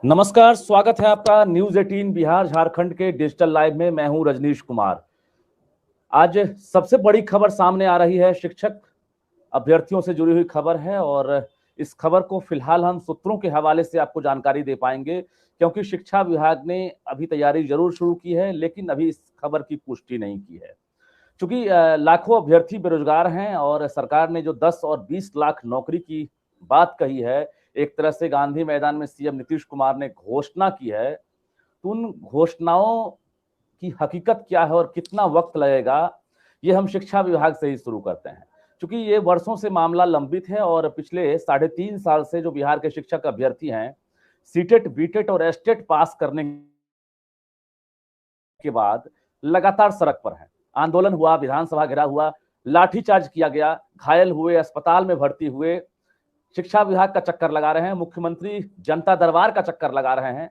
नमस्कार, स्वागत है आपका न्यूज 18 बिहार झारखंड के डिजिटल लाइव में। मैं हूं रजनीश कुमार। आज सबसे बड़ी खबर सामने आ रही है, शिक्षक अभ्यर्थियों से जुड़ी हुई खबर है और इस खबर को फिलहाल हम सूत्रों के हवाले से आपको जानकारी दे पाएंगे, क्योंकि शिक्षा विभाग ने अभी तैयारी जरूर शुरू की है लेकिन अभी इस खबर की पुष्टि नहीं की है। चूंकि लाखों अभ्यर्थी बेरोजगार हैं और सरकार ने जो 10 और 20 लाख नौकरी की बात कही है, एक तरह से गांधी मैदान में सीएम नीतीश कुमार ने घोषणा की है, तो उन घोषणाओं की हकीकत क्या है और कितना वक्त लगेगा, ये हम शिक्षा विभाग से ही शुरू करते हैं। क्योंकि ये वर्षों से मामला लंबित है और पिछले 3.5 साल से जो बिहार के शिक्षक अभ्यर्थी हैं, सीटेट, बीटेट और एस्टेट पास करने के बाद लगातार सड़क पर हैं। आंदोलन हुआ, विधानसभा घेराव हुआ, लाठीचार्ज किया गया, घायल हुए, अस्पताल में भर्ती हुए, शिक्षा विभाग का चक्कर लगा रहे हैं, मुख्यमंत्री जनता दरबार का चक्कर लगा रहे हैं,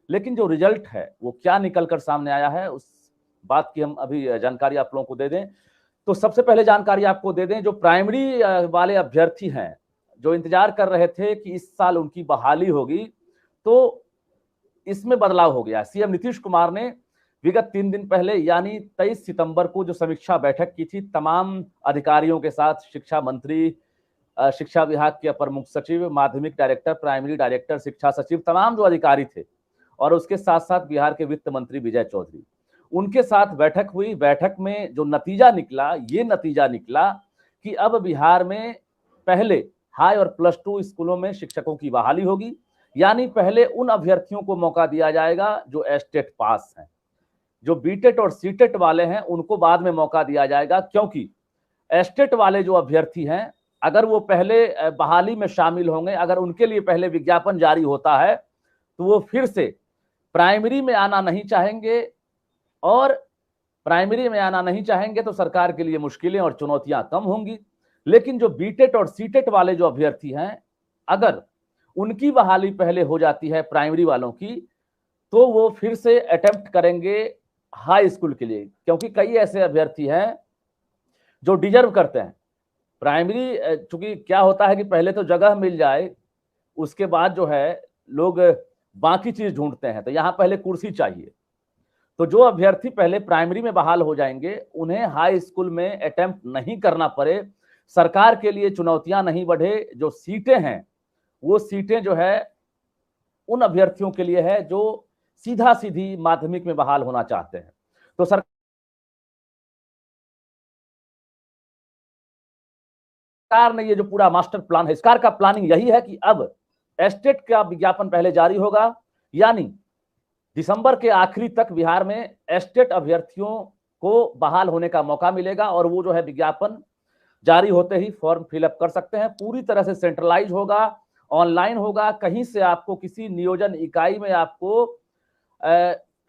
लेकिन जो रिजल्ट है वो क्या निकलकर सामने आया है, उस बात की हम अभी जानकारी आप लोगों को दे दें। तो सबसे पहले जानकारी आपको दे दें, जो प्राइमरी वाले अभ्यर्थी हैं, जो इंतजार कर रहे थे कि इस साल उनकी बहाली होगी, तो इसमें बदलाव हो गया। सीएम नीतीश कुमार ने विगत 3 दिन पहले यानी 23 सितंबर को जो समीक्षा बैठक की थी तमाम अधिकारियों के साथ, शिक्षा मंत्री, शिक्षा विभाग के अपर मुख्य सचिव, माध्यमिक डायरेक्टर, प्राइमरी डायरेक्टर, शिक्षा सचिव, तमाम जो अधिकारी थे, और उसके साथ साथ बिहार के वित्त मंत्री विजय चौधरी, उनके साथ बैठक हुई। बैठक में जो नतीजा निकला, ये नतीजा निकला कि अब बिहार में पहले हाई और +2 स्कूलों में शिक्षकों की बहाली होगी, यानी पहले उन अभ्यर्थियों को मौका दिया जाएगा जो एस्टेट पास हैं। जो बीटेट और सीटेट वाले हैं उनको बाद में मौका दिया जाएगा, क्योंकि एस्टेट वाले जो अभ्यर्थी हैं, अगर वो पहले बहाली में शामिल होंगे, अगर उनके लिए पहले विज्ञापन जारी होता है, तो वो फिर से प्राइमरी में आना नहीं चाहेंगे, और प्राइमरी में आना नहीं चाहेंगे तो सरकार के लिए मुश्किलें और चुनौतियां कम होंगी। लेकिन जो बीटेट और सीटेट वाले जो अभ्यर्थी हैं, अगर उनकी बहाली पहले हो जाती है प्राइमरी वालों की, तो वो फिर से अटेम्प्ट करेंगे हाई स्कूल के लिए, क्योंकि कई ऐसे अभ्यर्थी हैं जो डिजर्व करते हैं। प्राइमरी चूंकि क्या होता है कि पहले तो जगह मिल जाए, उसके बाद जो है लोग बाकी चीज ढूंढते हैं, तो यहां पहले कुर्सी चाहिए। तो जो अभ्यर्थी पहले प्राइमरी में बहाल हो जाएंगे, उन्हें हाई स्कूल में अटेम्प्ट नहीं करना पड़े, सरकार के लिए चुनौतियां नहीं बढ़े, जो सीटें हैं वो सीटें जो है उन अभ्यर्थियों के लिए है जो सीधा सीधी माध्यमिक में बहाल होना चाहते हैं। तो सरकार ने ये जो पूरा मास्टर प्लान है, सरकार का प्लानिंग यही है कि अब एस्टेट का विज्ञापन पहले जारी होगा, यानी दिसंबर के आखिरी तक बिहार में एस्टेट अभ्यर्थियों को बहाल होने का मौका मिलेगा, और वो जो है विज्ञापन जारी होते ही फॉर्म फिलअप कर सकते हैं। पूरी तरह से सेंट्रलाइज होगा, ऑनलाइन होगा, कहीं से आपको किसी नियोजन इकाई में आपको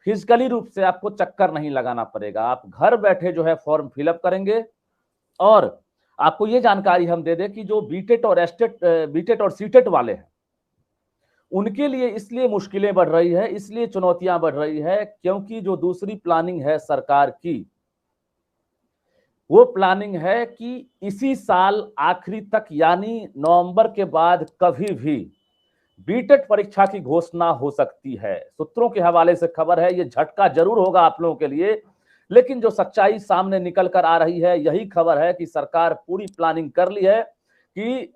फिजिकली रूप से आपको चक्कर नहीं लगाना पड़ेगा। आप घर बैठे जो है फॉर्म फिलअप करेंगे। और आपको ये जानकारी हम दे दें कि जो बीटेट और सीटेट वाले हैं, उनके लिए इसलिए मुश्किलें बढ़ रही है, इसलिए चुनौतियां बढ़ रही है, क्योंकि जो दूसरी प्लानिंग है सरकार की, वो प्लानिंग है कि इसी साल आखिरी तक यानी नवंबर के बाद कभी भी बीटेट परीक्षा की घोषणा हो सकती है। सूत्रों के हवाले से खबर है, ये झटका जरूर होगा आप लोगों के लिए, लेकिन जो सच्चाई सामने निकल कर आ रही है यही खबर है कि सरकार पूरी प्लानिंग कर ली है कि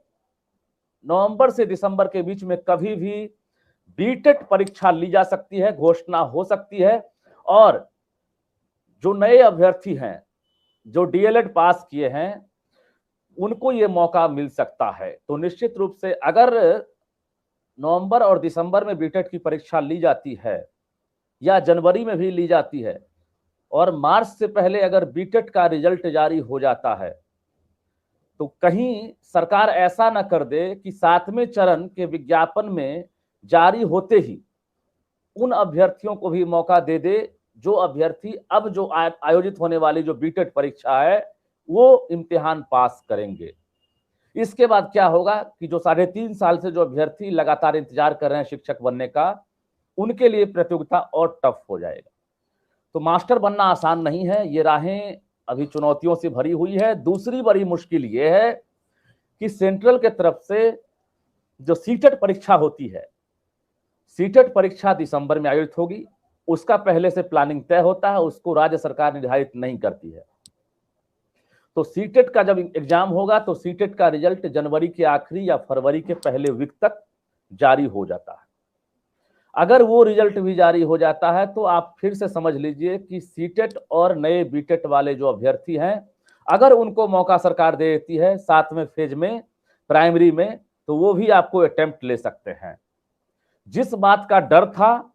नवंबर से दिसंबर के बीच में कभी भी बीटेट परीक्षा ली जा सकती है, घोषणा हो सकती है। और जो नए अभ्यर्थी हैं, जो डीएलएड पास किए हैं, उनको ये मौका मिल सकता है। तो निश्चित रूप से अगर नवंबर और दिसंबर में बीटेट की परीक्षा ली जाती है, या जनवरी में भी ली जाती है, और मार्च से पहले अगर बीटेट का रिजल्ट जारी हो जाता है, तो कहीं सरकार ऐसा ना कर दे कि 7वें चरण के विज्ञापन में जारी होते ही उन अभ्यर्थियों को भी मौका दे दे जो अभ्यर्थी अब जो आयोजित होने वाली जो बीटेट परीक्षा है वो इम्तिहान पास करेंगे। इसके बाद क्या होगा कि जो 3.5 साल से जो अभ्यर्थी लगातार इंतजार कर रहे हैं शिक्षक बनने का, उनके लिए प्रतियोगिता और टफ हो जाएगा। तो मास्टर बनना आसान नहीं है, ये राहें अभी चुनौतियों से भरी हुई है। दूसरी बड़ी मुश्किल ये है कि सेंट्रल के तरफ से जो सीटेट परीक्षा होती है, सीटेट परीक्षा दिसंबर में आयोजित होगी, उसका पहले से प्लानिंग तय होता है, उसको राज्य सरकार निर्धारित नहीं करती है। तो सीटेट का जब एग्जाम होगा तो सीटेट का रिजल्ट जनवरी के आखिरी या फरवरी के पहले वीक तक जारी हो जाता है। अगर वो रिजल्ट भी जारी हो जाता है तो आप फिर से समझ लीजिए कि सीटेट और नए बीटेट वाले जो अभ्यर्थी हैं, अगर उनको मौका सरकार दे देती है 7वें फेज में प्राइमरी में, तो वो भी आपको अटेम्प्ट ले सकते हैं। जिस बात का डर था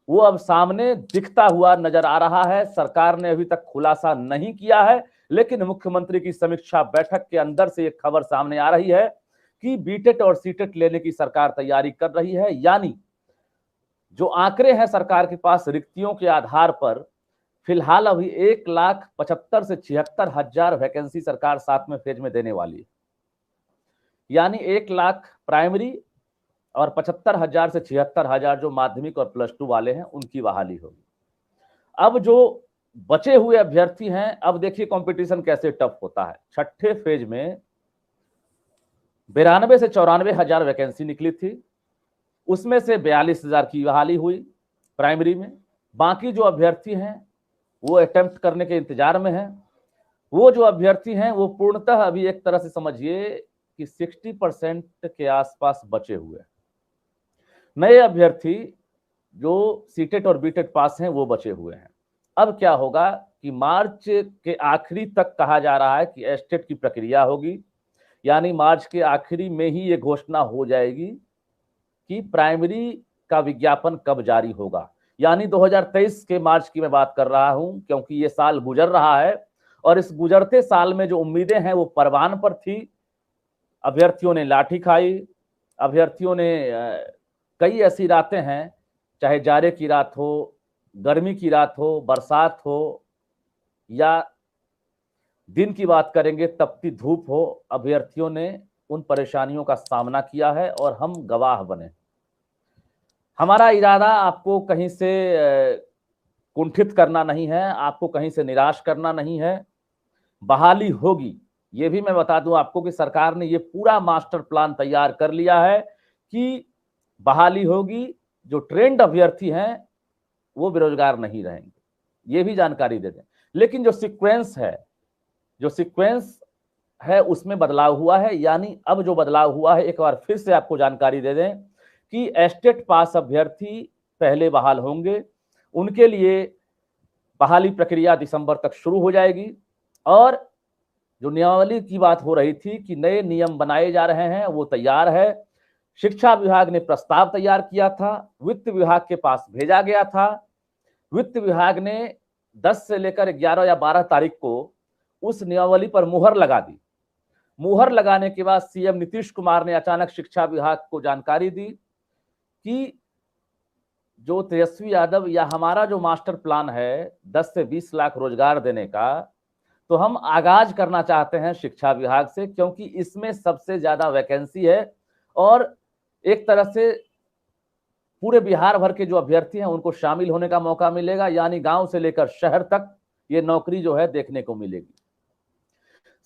वो अब सामने दिखता हुआ नजर आ रहा है। सरकार ने अभी तक खुलासा नहीं किया है, लेकिन मुख्यमंत्री की समीक्षा बैठक के अंदर से एक खबर सामने आ रही है कि बीटेट और सीटेट लेने की सरकार तैयारी कर रही है। यानी जो आंकड़े हैं सरकार के पास रिक्तियों के आधार पर, फिलहाल अभी 1,75,000 से 76,000 वैकेंसी सरकार 7वें फेज में देने वाली है। यानी 1 लाख प्राइमरी और 75,000 से 76,000 जो माध्यमिक और +2 वाले हैं उनकी बहाली होगी। अब जो बचे हुए अभ्यर्थी हैं, अब देखिए कंपटीशन कैसे टफ होता है। छठे फेज में 92 से 94,000 वैकेंसी निकली थी, उसमें से 42,000 की बहाली हुई प्राइमरी में। बाकी जो अभ्यर्थी हैं वो अटेम्प्ट करने के इंतजार में हैं। वो जो अभ्यर्थी हैं वो पूर्णतः अभी एक तरह से समझिए कि 60% के आसपास बचे हुए हैं। नए अभ्यर्थी जो सीटेट और बीटेट पास हैं वो बचे हुए हैं। अब क्या होगा कि मार्च के आखिरी तक कहा जा रहा है कि एस्टेट की प्रक्रिया होगी, यानी मार्च के आखिरी में ही ये घोषणा हो जाएगी कि प्राइमरी का विज्ञापन कब जारी होगा। यानी 2023 के मार्च की मैं बात कर रहा हूं, क्योंकि ये साल गुजर रहा है और इस गुजरते साल में जो उम्मीदें हैं वो परवान पर थी। अभ्यर्थियों ने लाठी खाई, अभ्यर्थियों ने कई ऐसी रातें हैं, चाहे जाड़े की रात हो, गर्मी की रात हो, बरसात हो या दिन की बात करेंगे तपती धूप हो, अभ्यर्थियों ने उन परेशानियों का सामना किया है और हम गवाह बने। हमारा इरादा आपको कहीं से कुंठित करना नहीं है, आपको कहीं से निराश करना नहीं है। बहाली होगी, ये भी मैं बता दूं आपको कि सरकार ने ये पूरा मास्टर प्लान तैयार कर लिया है कि बहाली होगी। जो ट्रेंड अभ्यर्थी हैं वो बेरोजगार नहीं रहेंगे, ये भी जानकारी दे दें। लेकिन जो सीक्वेंस है उसमें बदलाव हुआ है। यानी अब जो बदलाव हुआ है, एक बार फिर से आपको जानकारी दे दें कि एस्टेट पास अभ्यर्थी पहले बहाल होंगे, उनके लिए बहाली प्रक्रिया दिसंबर तक शुरू हो जाएगी। और जो नियमावली की बात हो रही थी कि नए नियम बनाए जा रहे हैं, वो तैयार है। शिक्षा विभाग ने प्रस्ताव तैयार किया था, वित्त विभाग के पास भेजा गया था। वित्त विभाग ने 10 से लेकर 11 या 12 तारीख को उस नियमावली पर मुहर लगा दी। मुहर लगाने के बाद सीएम नीतीश कुमार ने अचानक शिक्षा विभाग को जानकारी दी कि जो तेजस्वी यादव या हमारा जो मास्टर प्लान है 10 से 20 लाख रोजगार देने का, तो हम आगाज करना चाहते हैं शिक्षा विभाग से, क्योंकि इसमें सबसे ज्यादा वैकेंसी है और एक तरह से पूरे बिहार भर के जो अभ्यर्थी हैं उनको शामिल होने का मौका मिलेगा। यानी गांव से लेकर शहर तक ये नौकरी जो है देखने को मिलेगी।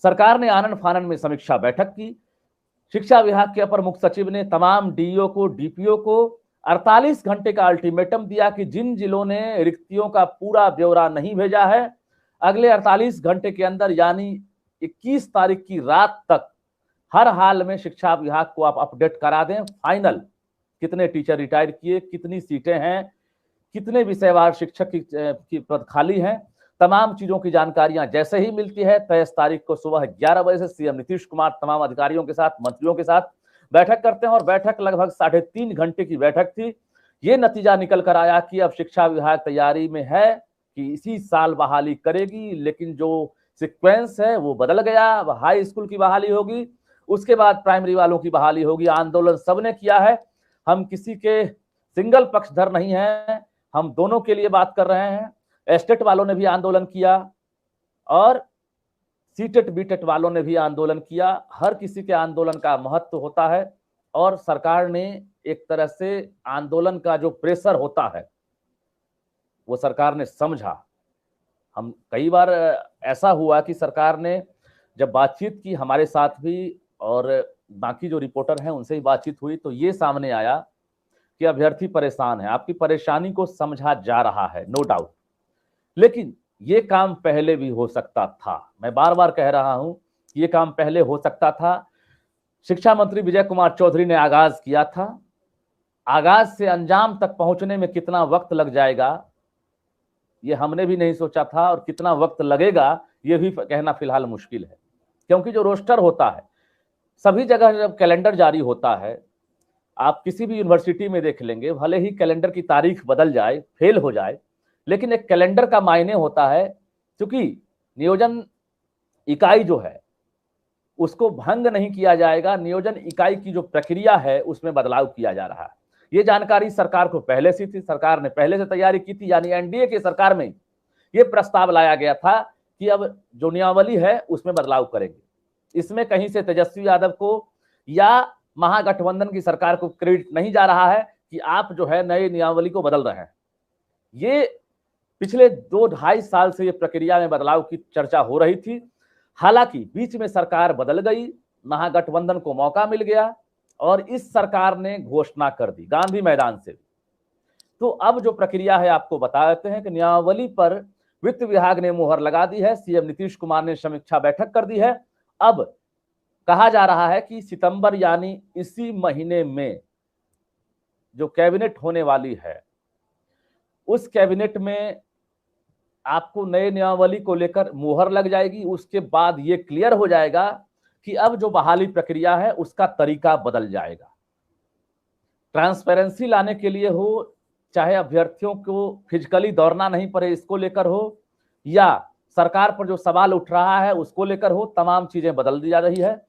सरकार ने आनन फानन में समीक्षा बैठक की। शिक्षा विभाग के अपर मुख्य सचिव ने तमाम डीईओ को, डीपीओ को 48 घंटे का अल्टीमेटम दिया कि जिन जिलों ने रिक्तियों का पूरा ब्यौरा नहीं भेजा है, अगले 48 घंटे के अंदर यानी 21 तारीख की रात तक हर हाल में शिक्षा विभाग को आप अपडेट करा दें। फाइनल कितने टीचर रिटायर किए, कितनी सीटें हैं, कितने विषयवार शिक्षक की पद खाली हैं, तमाम चीजों की जानकारियां जैसे ही मिलती है 23 तारीख को सुबह 11 बजे से सीएम नीतीश कुमार तमाम अधिकारियों के साथ, मंत्रियों के साथ बैठक करते हैं। और बैठक लगभग 3.5 घंटे की बैठक थी। ये नतीजा निकल कर आया कि अब शिक्षा विभाग तैयारी में है कि इसी साल बहाली करेगी, लेकिन जो सिक्वेंस है वो बदल गया। अब हाई स्कूल की बहाली होगी, उसके बाद प्राइमरी वालों की बहाली होगी। आंदोलन सबने किया है, हम किसी के सिंगल पक्षधर नहीं है, हम दोनों के लिए बात कर रहे हैं। एस्टेट वालों ने भी आंदोलन किया और सीटेट बीटेट वालों ने भी आंदोलन किया। हर किसी के आंदोलन का महत्व होता है और सरकार ने एक तरह से आंदोलन का जो प्रेशर होता है वो सरकार ने समझा। हम कई बार ऐसा हुआ कि सरकार ने जब बातचीत की हमारे साथ भी और बाकी जो रिपोर्टर हैं उनसे ही बातचीत हुई, तो ये सामने आया कि अभ्यर्थी परेशान है, आपकी परेशानी को समझा जा रहा है, नो डाउट, लेकिन ये काम पहले भी हो सकता था। मैं बार बार कह रहा हूं कि ये काम पहले हो सकता था। शिक्षा मंत्री विजय कुमार चौधरी ने आगाज किया था, आगाज से अंजाम तक पहुंचने में कितना वक्त लग जाएगा ये हमने भी नहीं सोचा था, और कितना वक्त लगेगा ये भी कहना फिलहाल मुश्किल है, क्योंकि जो रोस्टर होता है सभी जगह जब कैलेंडर जारी होता है, आप किसी भी यूनिवर्सिटी में देख लेंगे, भले ही कैलेंडर की तारीख बदल जाए, फेल हो जाए, लेकिन एक कैलेंडर का मायने होता है, क्योंकि नियोजन इकाई जो है उसको भंग नहीं किया जाएगा, नियोजन इकाई की जो प्रक्रिया है उसमें बदलाव किया जा रहा है। ये जानकारी सरकार को पहले से थी, सरकार ने पहले से तैयारी की थी, यानी एनडीए की सरकार में ये प्रस्ताव लाया गया था कि अब जो नियमावली है उसमें बदलाव करेंगे। इसमें कहीं से तेजस्वी यादव को या महागठबंधन की सरकार को क्रेडिट नहीं जा रहा है कि आप जो है नए नियमावली को बदल रहे हैं। ये पिछले 2-2.5 साल से ये प्रक्रिया में बदलाव की चर्चा हो रही थी। हालांकि बीच में सरकार बदल गई, महागठबंधन को मौका मिल गया और इस सरकार ने घोषणा कर दी गांधी मैदान से। तो अब जो प्रक्रिया है आपको बता देते हैं कि नियमावली पर वित्त विभाग ने मुहर लगा दी है, सीएम नीतीश कुमार ने समीक्षा बैठक कर दी है। अब कहा जा रहा है कि सितंबर यानी इसी महीने में जो कैबिनेट होने वाली है उस कैबिनेट में आपको नए नियमावली को लेकर मुहर लग जाएगी। उसके बाद ये क्लियर हो जाएगा कि अब जो बहाली प्रक्रिया है उसका तरीका बदल जाएगा। ट्रांसपेरेंसी लाने के लिए हो, चाहे अभ्यर्थियों को फिजिकली दौड़ना नहीं पड़े इसको लेकर हो, या सरकार पर जो सवाल उठ रहा है उसको लेकर हो, तमाम चीजें बदल दी जा रही है।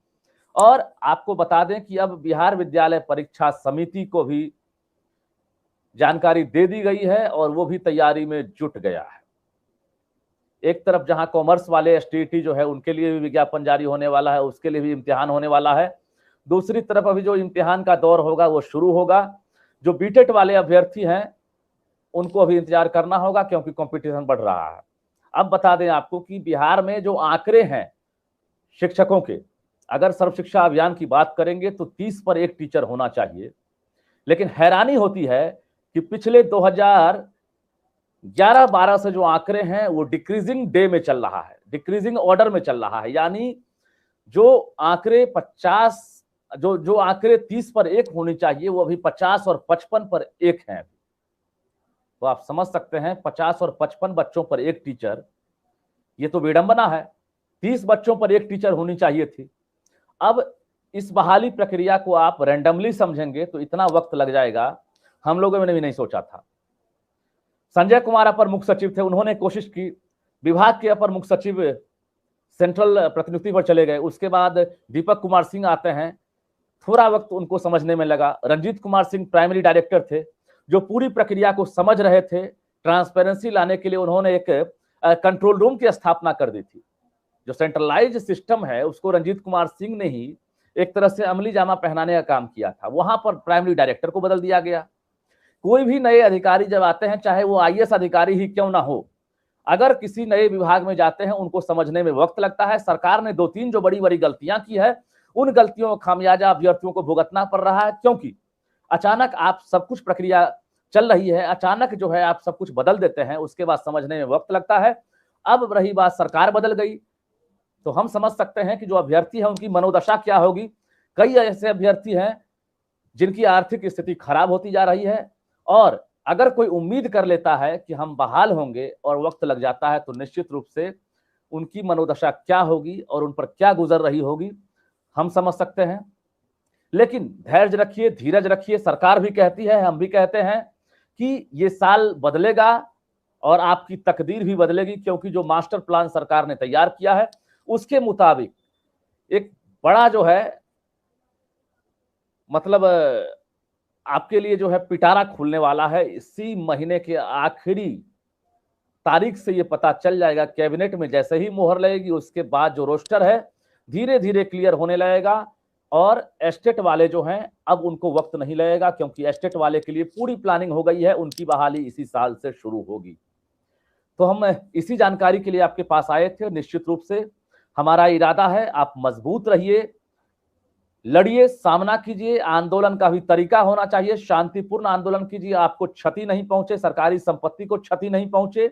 और आपको बता दें कि अब बिहार विद्यालय परीक्षा समिति को भी जानकारी दे दी गई है और वो भी तैयारी में जुट गया है। एक तरफ जहां कॉमर्स वाले एसटीईटी जो है उनके लिए भी विज्ञापन जारी होने वाला है, उसके लिए भी इम्तिहान होने वाला है। दूसरी तरफ अभी जो इम्तिहान का दौर होगा वो शुरू होगा। जो बीटेट वाले अभ्यर्थी हैं उनको अभी इंतजार करना होगा क्योंकि कंपटीशन बढ़ रहा है। अब बता दें आपको कि बिहार में जो आंकड़े हैं शिक्षकों के, अगर सर्व शिक्षा अभियान की बात करेंगे तो 30 पर 1 टीचर होना चाहिए, लेकिन हैरानी होती है कि पिछले 2011-12 से जो आंकड़े हैं वो डिक्रीजिंग डे में चल रहा है, डिक्रीजिंग ऑर्डर में चल रहा है। यानी जो आंकड़े 30 पर 1 होनी चाहिए वो अभी 50 और 55 पर 1 है। तो आप समझ सकते हैं 50 और 55 बच्चों पर 1 टीचर, ये तो विडंबना है। 30 बच्चों पर 1 टीचर होनी चाहिए थी। अब इस बहाली प्रक्रिया को आप रैंडमली समझेंगे तो इतना वक्त लग जाएगा, हम लोगों ने भी नहीं सोचा था। संजय कुमार अपर मुख्य सचिव थे, उन्होंने कोशिश की, विभाग के अपर मुख्य सचिव सेंट्रल प्रतिनियुक्ति पर चले गए। उसके बाद दीपक कुमार सिंह आते हैं, थोड़ा वक्त उनको समझने में लगा। रंजीत कुमार सिंह प्राइमरी डायरेक्टर थे जो पूरी प्रक्रिया को समझ रहे थे। ट्रांसपेरेंसी लाने के लिए उन्होंने एक कंट्रोल रूम की स्थापना कर दी थी। जो सेंट्रलाइज सिस्टम है उसको रंजीत कुमार सिंह ने ही एक तरह से अमली जामा पहनाने का काम किया था। वहां पर प्राइमरी डायरेक्टर को बदल दिया गया। कोई भी नए अधिकारी जब आते हैं, चाहे वो आईएएस अधिकारी ही क्यों ना हो, अगर किसी नए विभाग में जाते हैं उनको समझने में वक्त लगता है। सरकार ने 2-3 जो बड़ी बड़ी गलतियां की है, उन गलतियों का खामियाजा अभ्यर्थियों को भुगतना पड़ रहा है, क्योंकि अचानक आप सब कुछ प्रक्रिया चल रही है, अचानक जो है आप सब कुछ बदल देते हैं, उसके बाद समझने में वक्त लगता है। अब रही बात सरकार बदल गई तो हम समझ सकते हैं कि जो अभ्यर्थी है उनकी मनोदशा क्या होगी। कई ऐसे अभ्यर्थी हैं जिनकी आर्थिक स्थिति खराब होती जा रही है, और अगर कोई उम्मीद कर लेता है कि हम बहाल होंगे और वक्त लग जाता है तो निश्चित रूप से उनकी मनोदशा क्या होगी और उन पर क्या गुजर रही होगी हम समझ सकते हैं। लेकिन धैर्य रखिए, धीरज रखिए। सरकार भी कहती है, हम भी कहते हैं कि ये साल बदलेगा और आपकी तकदीर भी बदलेगी, क्योंकि जो मास्टर प्लान सरकार ने तैयार किया है उसके मुताबिक एक बड़ा जो है मतलब आपके लिए जो है पिटारा खुलने वाला है। इसी महीने के आखिरी तारीख से ये पता चल जाएगा। कैबिनेट में जैसे ही मोहर लगेगी उसके बाद जो रोस्टर है धीरे धीरे क्लियर होने लगेगा, और एस्टेट वाले जो हैं अब उनको वक्त नहीं लगेगा, क्योंकि एस्टेट वाले के लिए पूरी प्लानिंग हो गई है, उनकी बहाली इसी साल से शुरू होगी। तो हम इसी जानकारी के लिए आपके पास आए थे। निश्चित रूप से हमारा इरादा है आप मजबूत रहिए, लड़िए, सामना कीजिए, आंदोलन का भी तरीका होना चाहिए, शांतिपूर्ण आंदोलन कीजिए, आपको क्षति नहीं पहुंचे, सरकारी संपत्ति को क्षति नहीं पहुंचे।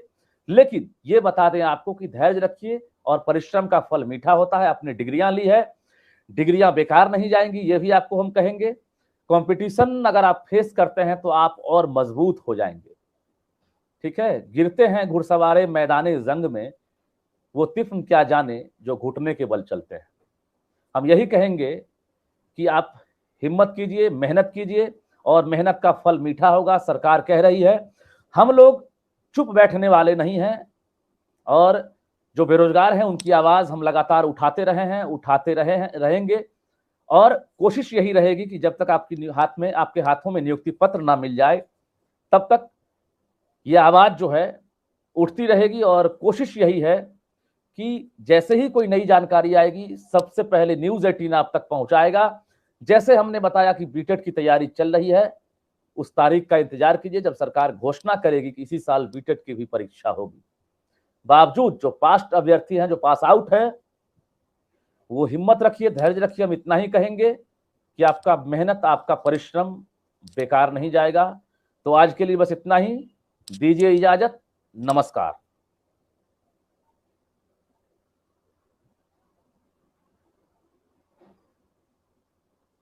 लेकिन ये बता दें आपको कि धैर्य रखिए और परिश्रम का फल मीठा होता है। अपनी डिग्रियां ली है, डिग्रियां बेकार नहीं जाएंगी, ये भी आपको हम कहेंगे। कंपटीशन अगर आप फेस करते हैं तो आप और मजबूत हो जाएंगे। ठीक है, गिरते हैं घुड़सवारे मैदाने जंग में, वो तिफ्न क्या जाने जो घुटने के बल चलते हैं। हम यही कहेंगे कि आप हिम्मत कीजिए, मेहनत कीजिए और मेहनत का फल मीठा होगा। सरकार कह रही है, हम लोग चुप बैठने वाले नहीं हैं और जो बेरोजगार हैं उनकी आवाज हम लगातार उठाते रहे हैं, रहेंगे। और कोशिश यही रहेगी कि जब तक आपके हाथों में नियुक्ति पत्र ना मिल जाए तब तक ये आवाज जो है उठती रहेगी। और कोशिश यही है कि जैसे ही कोई नई जानकारी आएगी सबसे पहले न्यूज़ 18 आप तक पहुंचाएगा। जैसे हमने बताया कि बीटेट की तैयारी चल रही है, उस तारीख का इंतजार कीजिए जब सरकार घोषणा करेगी कि इसी साल बीटेट की भी परीक्षा होगी। बावजूद जो पास्ट अभ्यर्थी हैं, जो पास आउट है, वो हिम्मत रखिए, धैर्य रखिए। हम इतना ही कहेंगे कि आपका मेहनत, आपका परिश्रम बेकार नहीं जाएगा। तो आज के लिए बस इतना ही, दीजिए इजाजत, नमस्कार।